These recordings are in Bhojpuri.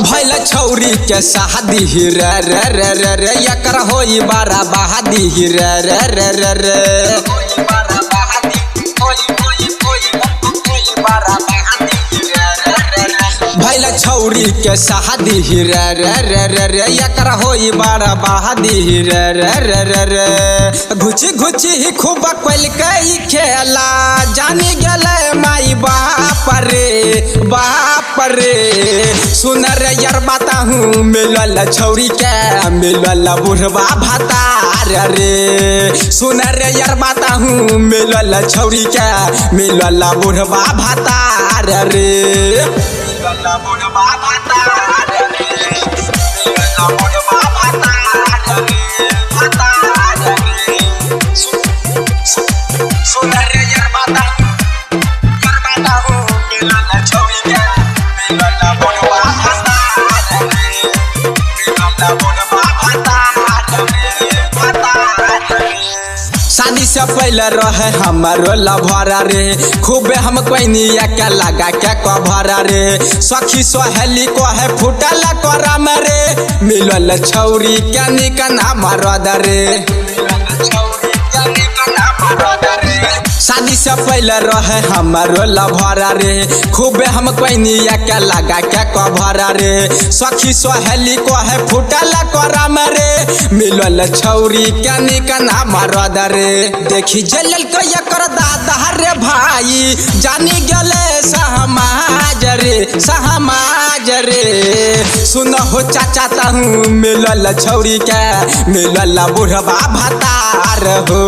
भैल छौरी के शादी रे रे रे रे रे एकर होई बारा बहादी रे रे रे रे रे भैल छौरी के शादी रे रे रे रे रे एकर होई बारा बहादी रे रे रे रे रे घुची घुची खूब कोल कई खेला जानी गेले माई बाप रे सुन रे यार बताहूँ मिलल छौरी के मिलल बुढ़वा भतार रे सुन रे यार बताहूँ मिलल छौरी के मिलल बुढ़वा भतार रे मिलल बुढ़वा भतार रे मिलल बुढ़वा भतार रे भतार रे सुन रे यार बताहूँ मिलल छौरी के मिलल बुढ़वा भतार रे मिलल बुढ़वा भतार रे भतार रे शादी से पहले रहे हमारो लभरा रे खूबे हम कोइनिया के लगा के कभरा रे सखी सहेली को है फुटल करम रे मिलल छौरी के निकन मरद रे शादी से पहले रहे हमारो लभरा रे खूबे हम कोइनिया के लगा के कभरा रे सखी सहेली को है फुटल करम रे मिलल छौरी के निकन मरद रे देखी जलल को एकर दादा रे भाई जानी गेले सहमाज रे सुन हो चाचा तहूँ मिलल छौरी के मिलल बुढ़वा भतार हो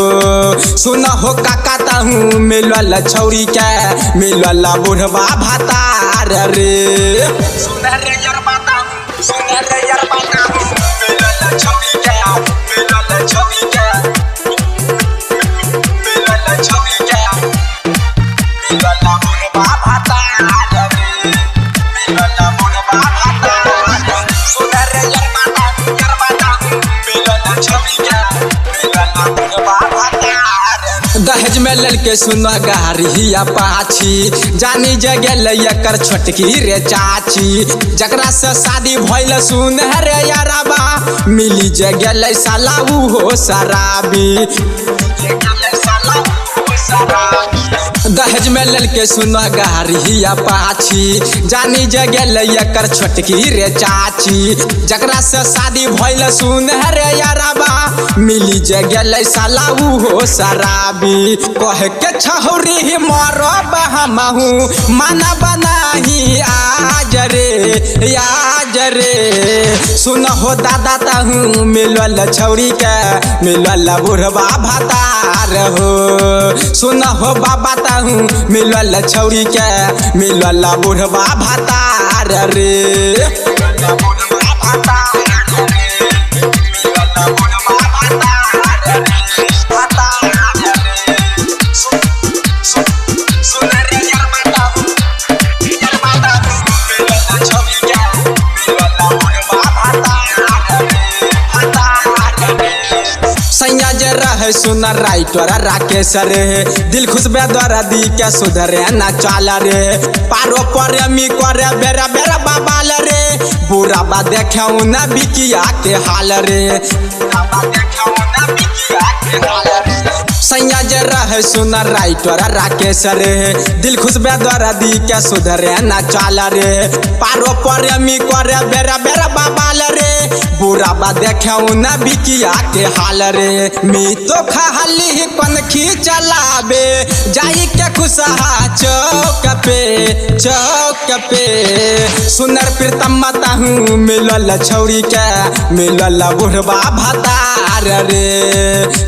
सुन हो काका तहूँ मिलल छौरी के मिलल बुढ़वा भतार रे सुन रे यार बताहूँ सुन रे यार बताहूँ मिलल छौरी के मिलल छौरी के मिलल छौरी के मिलल बुढ़वा भतार रे मिलल बुढ़वा भतार सुन रे यार बताहूँ मिलल छौरी के मिलल बुढ़वा भतार दहेज में ललके सुन गारिया पाछी जानी जगल एकर छोटकी रे चाची जकरा से शादी भइल सुन रे यारबा मिली जगल साला उ हो शराबी दहेज में ललके सुन गारिया पाछी जानी जगल एकर छोटकी रे चाची जकरा से शादी भइल सुन रे यारबा मिली जगल साला उ हो शराबी कह के छौरी मरब हमहू माना बनाही आज रे सुन हो दादा तहूँ मिलल छौरी के मिलल बुढ़वा भतार हो सुन हो बाबा तहूँ मिलल छौरी के मिलल बुढ़वा भतार रे मिलल बुढ़वा भतार रे मिलल बुढ़वा भतार रे भतार रे सुन रे यार बताहूँ मिलल छौरी के मिलल बुढ़वा भतार रे भतार रे सैया जे रहे सुन राइटर राकेश रे दिल खुश बेदर दी के सुधरे न चाल रे पारो प्रेमी करे बेरा बेरा बाबाल रे बुरा बा देखाऊ न बिकिया के हाल रे सैया जे रहे सुन राइटर राकेश रे दिल खुश बेदर दी के सुधरे न चाल रे पारो प्रेमी करे बेरा बेरा बाबाल रे बुरा बा देखाऊ न बिकिया के हाल रे मी तो खाली कनखी चलाबे जाई के खुशहा चौक पे सुनर प्रीतम बताहूँ मिलल छौरी के मिलल बुढ़वा भतार रे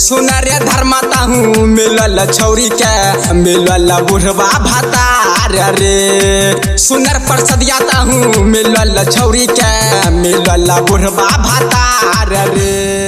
सुनर धर्म ताहूँ मिलल छौरी के मिलल बुढ़वा भतार रे सुनर परसदिया ताहूँ मिलल छौरी के मिलल बुढ़वा भतार रे।